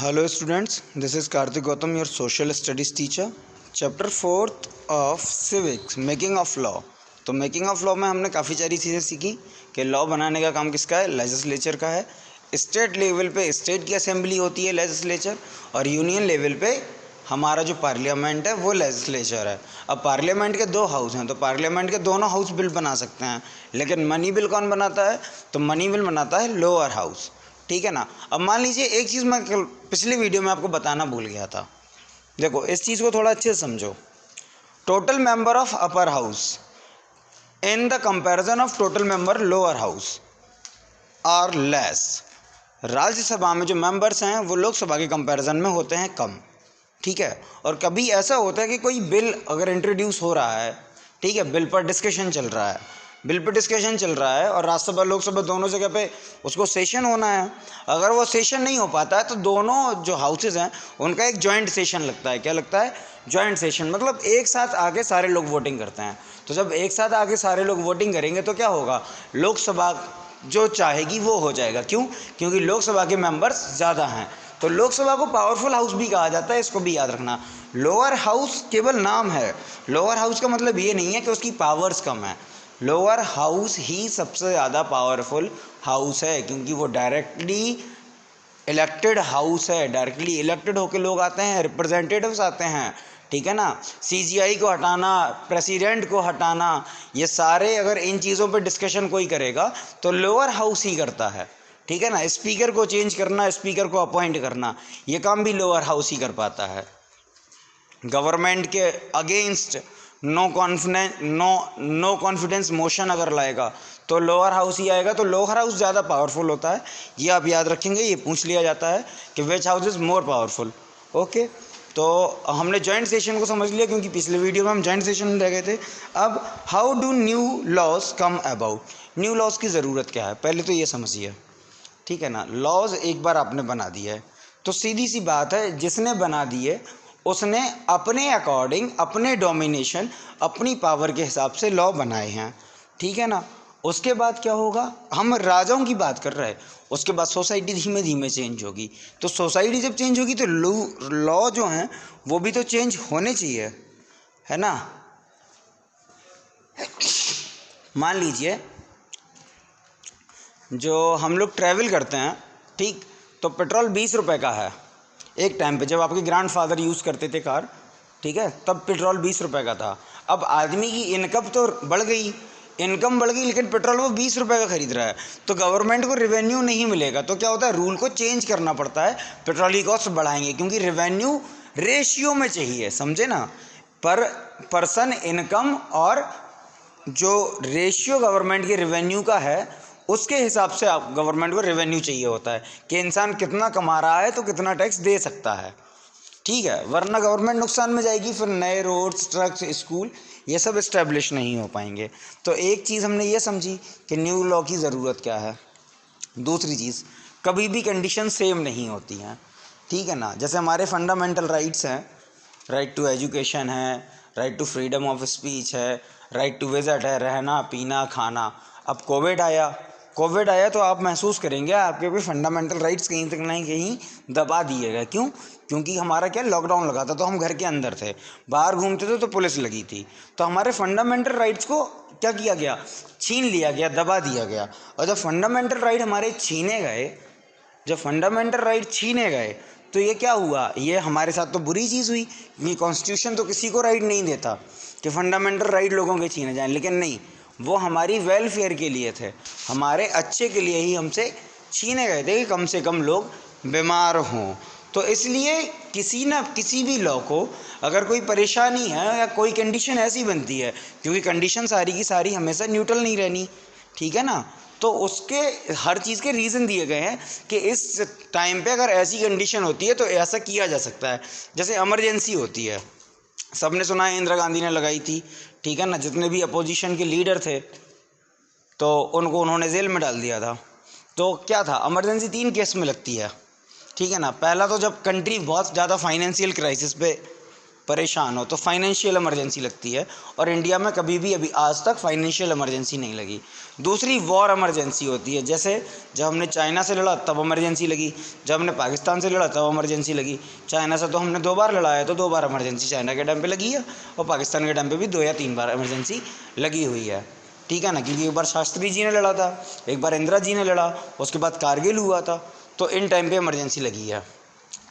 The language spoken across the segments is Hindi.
Hello students, this is Karthik Gautam, your social studies teacher. Chapter 4th of civics, making of law. तो मेकिंग ऑफ लॉ में हमने काफ़ी सारी चीज़ें सीखी कि लॉ बनाने का काम किसका है, लेजिस्लेचर का है। स्टेट लेवल पे स्टेट की असेंबली होती है लेजिस्लेचर, और यूनियन लेवल पे हमारा जो पार्लियामेंट है वो लेजिस्लेचर है। अब पार्लियामेंट के दो हाउस हैं, तो पार्लियामेंट के दोनों हाउस बिल बना सकते हैं, लेकिन मनी बिल कौन बनाता है, तो मनी बिल बनाता है लोअर हाउस। ठीक है ना। अब मान लीजिए एक चीज़ मैं पिछली वीडियो में आपको बताना भूल गया था। देखो इस चीज़ को थोड़ा अच्छे से समझो। Total member of upper house in the comparison of total member lower house are less. Rajya Sabha में जो मेंबर्स हैं वो लोकसभा के कंपैरिजन में होते हैं कम। ठीक है। और कभी ऐसा होता है कि कोई बिल अगर इंट्रोड्यूस हो रहा है, ठीक है, बिल पर डिस्कशन चल रहा है, और राज्यसभा लोकसभा दोनों जगह पे उसको सेशन होना है। अगर वो सेशन नहीं हो पाता है तो दोनों जो हाउसेज हैं उनका एक जॉइंट सेशन लगता है। क्या लगता है? Joint session. मतलब एक साथ आके सारे लोग वोटिंग करते हैं। तो जब एक साथ आके सारे लोग वोटिंग करेंगे तो क्या होगा, लोकसभा जो चाहेगी वो हो जाएगा। क्यों? क्योंकि लोकसभा के मेंबर्स ज़्यादा हैं। तो लोकसभा को पावरफुल हाउस भी कहा जाता है, इसको भी याद रखना। लोअर हाउस केवल नाम है। लोअर हाउस का मतलब ये नहीं है कि उसकी पावर्स कम है। लोअर हाउस ही सबसे ज़्यादा पावरफुल हाउस है, क्योंकि वो डायरेक्टली इलेक्टेड हाउस है। डायरेक्टली इलेक्टेड होकर लोग आते हैं, रिप्रेजेंटेटिव्स आते हैं। ठीक है ना। सीजीआई को हटाना, प्रेसिडेंट को हटाना, ये सारे अगर इन चीज़ों पे डिस्कशन कोई करेगा तो लोअर हाउस ही करता है। ठीक है ना। स्पीकर को चेंज करना, स्पीकर को अपॉइंट करना, ये काम भी लोअर हाउस ही कर पाता है। गवर्नमेंट के अगेंस्ट नो कॉन्फिडेंस मोशन अगर लाएगा तो लोअर हाउस ही आएगा। तो लोअर हाउस ज़्यादा पावरफुल होता है, ये आप याद रखेंगे। ये पूछ लिया जाता है कि विच house is more powerful. Okay. तो हमने जॉइंट सेशन को समझ लिया, क्योंकि पिछले वीडियो में हम जॉइंट सेशन में रह गए थे। अब how do new laws come about. New laws की ज़रूरत क्या है, पहले तो ये समझिए। ठीक है ना। लॉज एक बार आपने बना दिया है तो सीधी सी बात है, जिसने बना दिए उसने अपने अकॉर्डिंग, अपने डोमिनेशन, अपनी पावर के हिसाब से लॉ बनाए हैं। ठीक है ना। उसके बाद क्या होगा, हम राजाओं की बात कर रहे हैं। उसके बाद सोसाइटी धीमे धीमे चेंज होगी। तो सोसाइटी जब चेंज होगी तो लॉ जो हैं वो भी तो चेंज होने चाहिए, है ना। मान लीजिए जो हम लोग ट्रैवल करते हैं, ठीक, तो पेट्रोल 20 रुपये का है। एक टाइम पे जब आपके ग्रैंडफादर यूज़ करते थे कार, ठीक है, तब पेट्रोल 20 रुपये का था। अब आदमी की इनकम तो बढ़ गई, लेकिन पेट्रोल वो 20 रुपये का खरीद रहा है, तो गवर्नमेंट को रेवेन्यू नहीं मिलेगा। तो क्या होता है, रूल को चेंज करना पड़ता है, पेट्रोल की कॉस्ट बढ़ाएंगे, क्योंकि रेवेन्यू रेशियो में चाहिए, समझे ना। पर पर्सन इनकम और जो रेशियो गवर्नमेंट के रेवेन्यू का है उसके हिसाब से आप गवर्नमेंट को रेवेन्यू चाहिए होता है कि इंसान कितना कमा रहा है तो कितना टैक्स दे सकता है। ठीक है, वरना गवर्नमेंट नुकसान में जाएगी, फिर नए रोड्स, ट्रक्स, स्कूल ये सब इस्टेब्लिश नहीं हो पाएंगे। तो एक चीज़ हमने ये समझी कि न्यू लॉ की ज़रूरत क्या है। दूसरी चीज़, कभी भी कंडीशन सेम नहीं होती हैं। ठीक है ना। जैसे हमारे फंडामेंटल राइट्स हैं, राइट टू एजुकेशन है, right to freedom of speech है, राइट टू विजिट है, रहना पीना खाना। अब कोविड आया तो आप महसूस करेंगे आपके भी फंडामेंटल राइट्स कहीं तक नहीं कहीं दबा दिए गए। क्यों? क्योंकि हमारा क्या, लॉकडाउन लगा था तो हम घर के अंदर थे, बाहर घूमते थे तो पुलिस लगी थी, तो हमारे फंडामेंटल राइट्स को क्या किया गया, छीन लिया गया, दबा दिया गया। और जब फंडामेंटल राइट हमारे छीने गए, तो ये क्या हुआ, ये हमारे साथ तो बुरी चीज़ हुई। ये कॉन्स्टिट्यूशन तो किसी को राइट नहीं देता कि फंडामेंटल राइट लोगों के छीने जाएं, लेकिन नहीं, वो हमारी वेलफेयर के लिए थे, हमारे अच्छे के लिए ही हमसे छीने गए थे कि कम से कम लोग बीमार हों। तो इसलिए किसी भी लॉ को अगर कोई परेशानी है या कोई कंडीशन ऐसी बनती है, क्योंकि कंडीशन सारी की सारी हमेशा न्यूट्रल नहीं रहनी, ठीक है ना, तो उसके हर चीज़ के रीज़न दिए गए हैं कि इस टाइम पे अगर ऐसी कंडीशन होती है तो ऐसा किया जा सकता है। जैसे इमरजेंसी होती है, सबने सुना है इंदिरा गांधी ने लगाई थी, ठीक है ना। जितने भी अपोजिशन के लीडर थे तो उनको उन्होंने जेल में डाल दिया था। तो क्या था, इमरजेंसी 3 केस में लगती है, ठीक है ना। पहला तो जब कंट्री बहुत ज़्यादा फाइनेंशियल क्राइसिस पे परेशान हो तो फाइनेंशियल इमरजेंसी लगती है, और इंडिया में कभी भी अभी आज तक फाइनेंशियल इमरजेंसी नहीं लगी। दूसरी वॉर इमरजेंसी होती है, जैसे जब हमने चाइना से लड़ा तब इमरजेंसी लगी, जब हमने पाकिस्तान से लड़ा तब इमरजेंसी लगी। चाइना से तो हमने 2 बार लड़ा है, तो 2 बार इमरजेंसी चाइना के टाइम पे लगी है, और पाकिस्तान के टाइम पे भी 2 या 3 बार इमरजेंसी लगी हुई है, ठीक है ना। क्योंकि एक बार शास्त्री जी ने लड़ा था, एक बार इंदिरा जी ने लड़ा, उसके बाद कारगिल हुआ था, तो इन टाइम पे इमरजेंसी लगी है।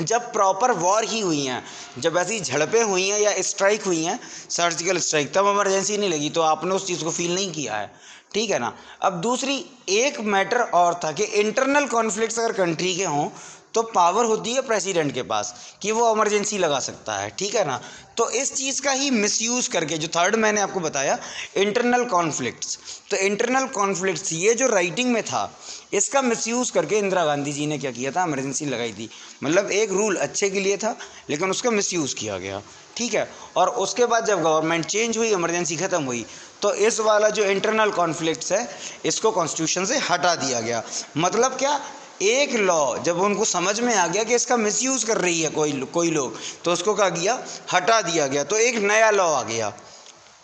जब प्रॉपर वॉर ही हुई हैं, जब ऐसी झड़पें हुई हैं या स्ट्राइक हुई हैं, सर्जिकल स्ट्राइक, तब इमरजेंसी नहीं लगी, तो आपने उस चीज़ को फील नहीं किया है, ठीक है ना। अब दूसरी एक मैटर और था कि इंटरनल कॉन्फ्लिक्ट्स अगर कंट्री के हों तो पावर होती है प्रेसिडेंट के पास कि वो इमरजेंसी लगा सकता है, ठीक है ना। तो इस चीज़ का ही मिसयूज़ करके, जो थर्ड मैंने आपको बताया इंटरनल कॉन्फ्लिक्ट्स, तो इंटरनल कॉन्फ्लिक्ट्स ये जो राइटिंग में था, इसका मिसयूज़ करके इंदिरा गांधी जी ने क्या किया था, इमरजेंसी लगाई थी। मतलब एक रूल अच्छे के लिए था, लेकिन उसका मिसयूज़ किया गया, ठीक है। और उसके बाद जब गवर्नमेंट चेंज हुई, इमरजेंसी ख़त्म हुई, तो इस वाला जो इंटरनल कॉन्फ्लिक्ट्स है, इसको कॉन्स्टिट्यूशन से हटा दिया गया। मतलब क्या, एक लॉ जब उनको समझ में आ गया कि इसका मिसयूज़ कर रही है कोई लोग, तो उसको क्या किया, हटा दिया गया। तो एक नया लॉ आ गया।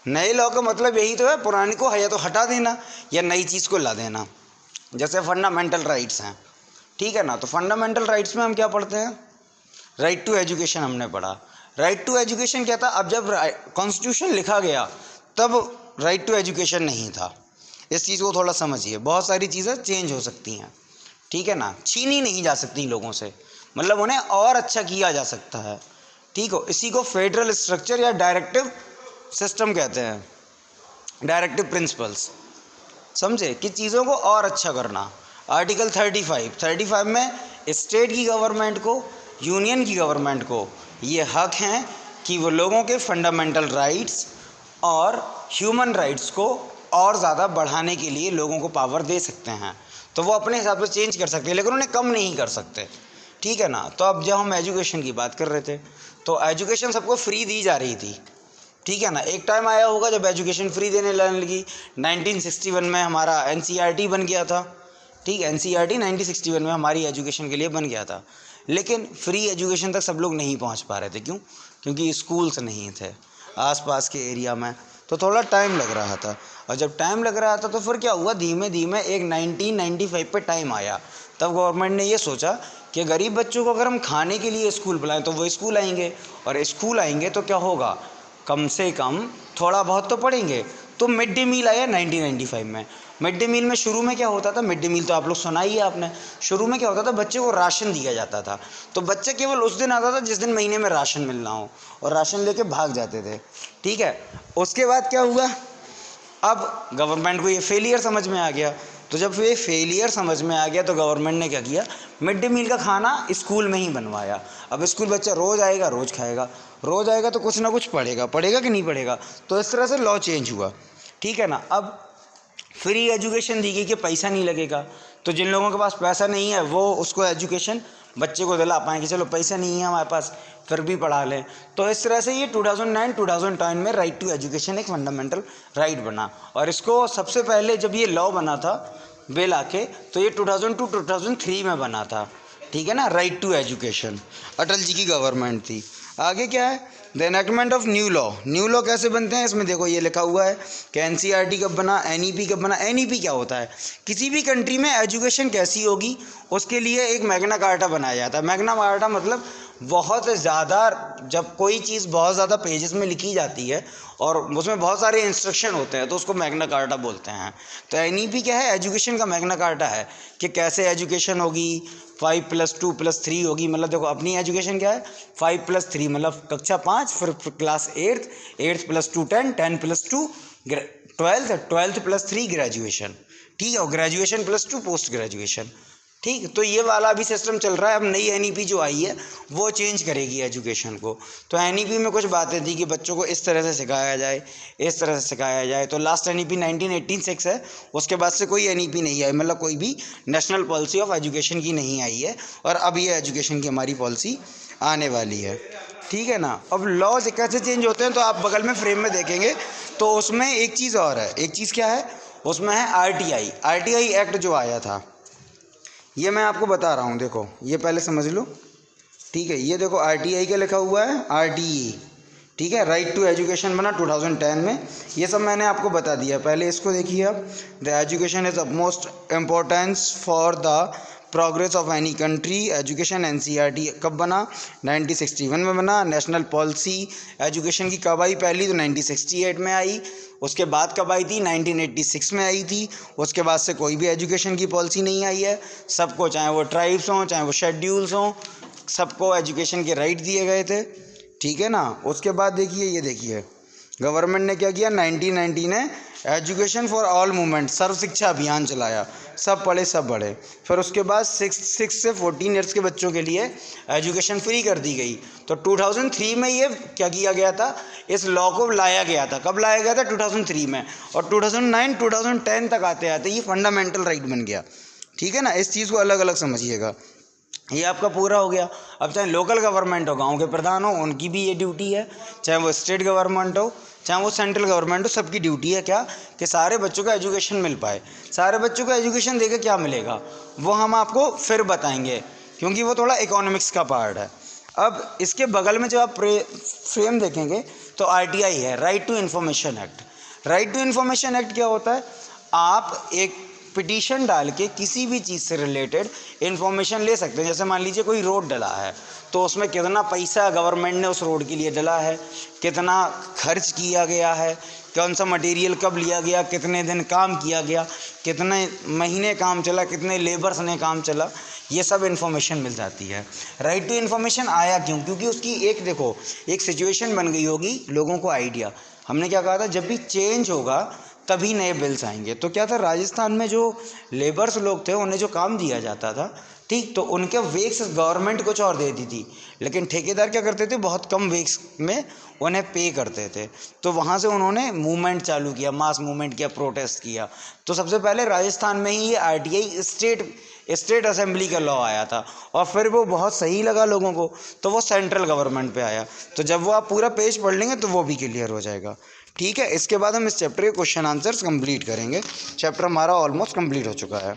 नए लॉ का मतलब यही तो है, पुराने को है या तो हटा देना या नई चीज़ को ला देना। जैसे फंडामेंटल राइट्स हैं, ठीक है ना। तो फंडामेंटल राइट्स में हम क्या पढ़ते हैं, राइट टू एजुकेशन हमने पढ़ा। राइट टू एजुकेशन क्या था, अब जब कॉन्स्टिट्यूशन लिखा गया तब राइट टू एजुकेशन नहीं था। इस चीज़ को थोड़ा समझिए, बहुत सारी चीज़ें चेंज हो सकती हैं, ठीक है ना, छीनी नहीं जा सकती लोगों से, मतलब उन्हें और अच्छा किया जा सकता है, ठीक हो। इसी को फेडरल स्ट्रक्चर या डायरेक्टिव सिस्टम कहते हैं, डायरेक्टिव प्रिंसिपल्स, समझे, कि चीज़ों को और अच्छा करना। आर्टिकल 35 में स्टेट की गवर्नमेंट को, यूनियन की गवर्नमेंट को ये हक हैं कि वो लोगों के फंडामेंटल राइट्स और ह्यूमन राइट्स को और ज़्यादा बढ़ाने के लिए लोगों को पावर दे सकते हैं। तो वो अपने हिसाब से चेंज कर सकते हैं, लेकिन उन्हें कम नहीं कर सकते, ठीक है ना। तो अब जब हम एजुकेशन की बात कर रहे थे, तो एजुकेशन सबको फ्री दी जा रही थी, ठीक है ना। एक टाइम आया होगा जब एजुकेशन फ्री देने लगी, 1961 में हमारा एनसीईआरटी बन गया था, ठीक है। एनसीईआरटी 1961 में हमारी एजुकेशन के लिए बन गया था, लेकिन फ्री एजुकेशन तक सब लोग नहीं पहुंच पा रहे थे। क्यों? क्योंकि स्कूल्स नहीं थे आसपास के एरिया में, तो थोड़ा टाइम लग रहा था। और जब टाइम लग रहा था तो फिर क्या हुआ, धीमे धीमे एक 1995 पे टाइम आया, तब गवर्नमेंट ने ये सोचा कि गरीब बच्चों को अगर हम खाने के लिए स्कूल बुलाएं तो वो स्कूल आएंगे, और स्कूल आएंगे तो क्या होगा, कम से कम थोड़ा बहुत तो पढ़ेंगे। तो मिड डे मील आया 1995 में। मिड डे मील में शुरू में क्या होता था, मिड डे मील तो आप लोग सुना ही है आपने, शुरू में क्या होता था, बच्चे को राशन दिया जाता था। तो बच्चा केवल उस दिन आता था जिस दिन महीने में राशन मिलना हो, और राशन लेके भाग जाते थे, ठीक है। उसके बाद क्या हुआ, अब गवर्नमेंट को ये फेलियर समझ में आ गया। तो जब ये फेलियर समझ में आ गया तो गवर्नमेंट ने क्या किया, मिड डे मील का खाना स्कूल में ही बनवाया। अब स्कूल बच्चा रोज़ आएगा, रोज़ खाएगा, रोज़ आएगा तो कुछ ना कुछ पढ़ेगा कि नहीं पढ़ेगा। तो इस तरह से लॉ चेंज हुआ, ठीक है ना। अब फ्री एजुकेशन दी गई कि पैसा नहीं लगेगा, तो जिन लोगों के पास पैसा नहीं है वो उसको एजुकेशन बच्चे को दिला पाएँ कि चलो पैसा नहीं है हमारे पास, फिर भी पढ़ा लें। तो इस तरह से ये 2009-2010 में राइट टू एजुकेशन एक फंडामेंटल राइट बना। और इसको सबसे पहले जब ये लॉ बना था बिल आके, तो ये 2002-2003 में बना था, ठीक है ना, right to education. Atal ji की गवर्नमेंट थी। आगे क्या है, the enactment of new law. New law कैसे बनते हैं, इसमें देखो ये लिखा हुआ है कि एनसीईआरटी कब बना, एनईपी कब बना। एनईपी क्या होता है, किसी भी कंट्री में एजुकेशन कैसी होगी उसके लिए एक मैग्ना कार्टा बनाया जाता है। मैग्ना कार्टा मतलब बहुत ज़्यादा, जब कोई चीज़ बहुत ज़्यादा पेजेस में लिखी जाती है और उसमें बहुत सारे इंस्ट्रक्शन होते हैं तो उसको मैग्ना कार्टा बोलते हैं। तो एनईपी क्या है, एजुकेशन का मैग्ना कार्टा है कि कैसे एजुकेशन होगी, 5+2+3 होगी। मतलब देखो अपनी एजुकेशन क्या है, 5+3 मतलब कक्षा 5, फिर क्लास 8, 8+2 10, 10+2 12, 12+3 ग्रेजुएशन, ठीक है, और ग्रेजुएशन +2 पोस्ट ग्रेजुएशन, ठीक। तो ये वाला अभी सिस्टम चल रहा है। अब नई एनईपी जो आई है वो चेंज करेगी एजुकेशन को। तो एनईपी में कुछ बातें थी कि बच्चों को इस तरह से सिखाया जाए, इस तरह से सिखाया जाए। तो लास्ट एनईपी 1986 है, उसके बाद से कोई एनईपी नहीं आई, मतलब कोई भी नेशनल पॉलिसी ऑफ एजुकेशन की नहीं आई है। और अब ये एजुकेशन की हमारी पॉलिसी आने वाली है, ठीक है ना। अब लॉज कैसे चेंज होते हैं तो आप बगल में फ्रेम में देखेंगे तो उसमें एक चीज़ और है। एक चीज़ क्या है, उसमें है आरटीआई एक्ट जो आया था, ये मैं आपको बता रहा हूँ। देखो ये पहले समझ लो, ठीक है। ये देखो आरटीआई का लिखा हुआ है, आरटीई, ठीक है। राइट टू एजुकेशन बना 2010 में। ये सब मैंने आपको बता दिया। पहले इसको देखिए आप, the education is of most importance for the progress of any country. Education NCERT कब बना? 1961 में बना। नेशनल पॉलिसी एजुकेशन की कब आई पहली? तो 1968 में आई। उसके बाद कब आई थी? 1986 में आई थी। उसके बाद से कोई भी एजुकेशन की पॉलिसी नहीं आई है। सबको, चाहे वो ट्राइब्स हों, चाहे वो शेड्यूल्स हों, सबको एजुकेशन के राइट दिए गए थे, ठीक है ना। उसके बाद देखिए, ये देखिए गवर्नमेंट ने क्या किया, 1990 ने एजुकेशन फॉर ऑल मूवमेंट, सर्व शिक्षा अभियान चलाया, सब पढ़े सब बढ़े। फिर उसके बाद 6 से 14 ईयर्स के बच्चों के लिए एजुकेशन फ्री कर दी गई। तो 2003 में ये क्या किया गया था, इस लॉ को लाया गया था। कब लाया गया था? 2003 में। और 2009-2010 तक आते आते ये फंडामेंटल राइट बन गया, ठीक है ना। इस चीज़ को अलग अलग समझिएगा। ये आपका पूरा हो गया। अब चाहे लोकल गवर्नमेंट हो, गांव के प्रधान हो, उनकी भी ये ड्यूटी है, चाहे वो स्टेट गवर्नमेंट हो, चाहे वो सेंट्रल गवर्नमेंट हो, सबकी ड्यूटी है क्या, कि सारे बच्चों को एजुकेशन मिल पाए। सारे बच्चों को एजुकेशन देके क्या मिलेगा वो हम आपको फिर बताएंगे, क्योंकि वो थोड़ा इकोनॉमिक्स का पार्ट है। अब इसके बगल में जब आप फ्रेम देखेंगे तो RTI है, right to information act. Right to information act क्या होता है? आप एक पिटीशन डाल के किसी भी चीज़ से रिलेटेड इन्फॉर्मेशन ले सकते हैं। जैसे मान लीजिए कोई रोड डला है, तो उसमें कितना पैसा गवर्नमेंट ने उस रोड के लिए डला है, कितना खर्च किया गया है, कौन सा मटेरियल कब लिया गया, कितने दिन काम किया गया, कितने महीने काम चला, कितने लेबर्स ने काम चला, ये सब इन्फॉर्मेशन मिल जाती है। राइट टू इन्फॉर्मेशन आया क्यों? क्योंकि उसकी एक देखो एक सिचुएशन बन गई होगी, लोगों को आइडिया, हमने क्या कहा था, जब भी चेंज होगा तभी नए बिल्स आएंगे। तो क्या था, राजस्थान में जो लेबर्स लोग थे उन्हें जो काम दिया जाता था, ठीक, तो उनके वेक्स गवर्नमेंट कुछ और देती थी, लेकिन ठेकेदार क्या करते थे, बहुत कम वेक्स में उन्हें पे करते थे। तो वहाँ से उन्होंने मूवमेंट चालू किया, मास मूवमेंट किया, प्रोटेस्ट किया। तो सबसे पहले राजस्थान में ही ये RTI स्टेट असेंबली का लॉ आया था, और फिर वो बहुत सही लगा लोगों को, तो वो सेंट्रल गवर्नमेंट पे आया। तो जब वो आप पूरा पेज पढ़ लेंगे तो वो भी क्लियर हो जाएगा, ठीक है। इसके बाद हम इस चैप्टर के क्वेश्चन आंसर्स कंप्लीट करेंगे। चैप्टर हमारा ऑलमोस्ट कंप्लीट हो चुका है।